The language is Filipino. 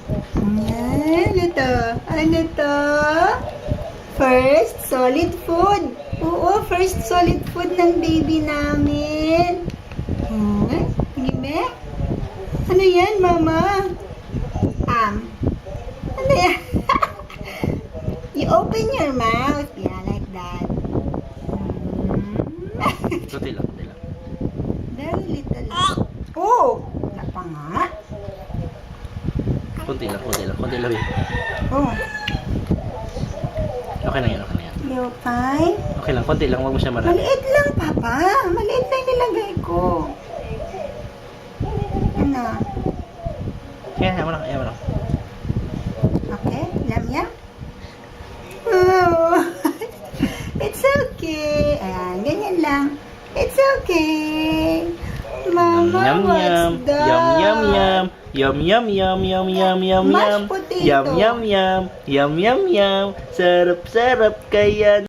Ano to? Ano to? First solid food. Oo, first solid food ng baby namin. Sige, be? Ano yan, mama? Ano yan? You open your mouth. Yeah, like that. Kunti lang, kunti lang. Very little. Oh! Wala pa nga. Kunti lang, kunti lang. Kunti lang. Oh. Okay na yan, okay na yan. You fine? Okay lang, konti lang. Huwag mo siya marami. Maliit lang, papa. Maliit lang nilagay ko. Ano? Kaya, mo lang, kaya mo lang. Okay? Yum. Oh. It's okay. Ayan, ganyan lang. It's okay. Mama, Yum, what's yum. that? Yum, yum, yum. Yum, yum, yum, yum, yum, yum, Mashed yum. potato. Yum, yum, yum. Yum, yum, yum. Sarap, sarap kaya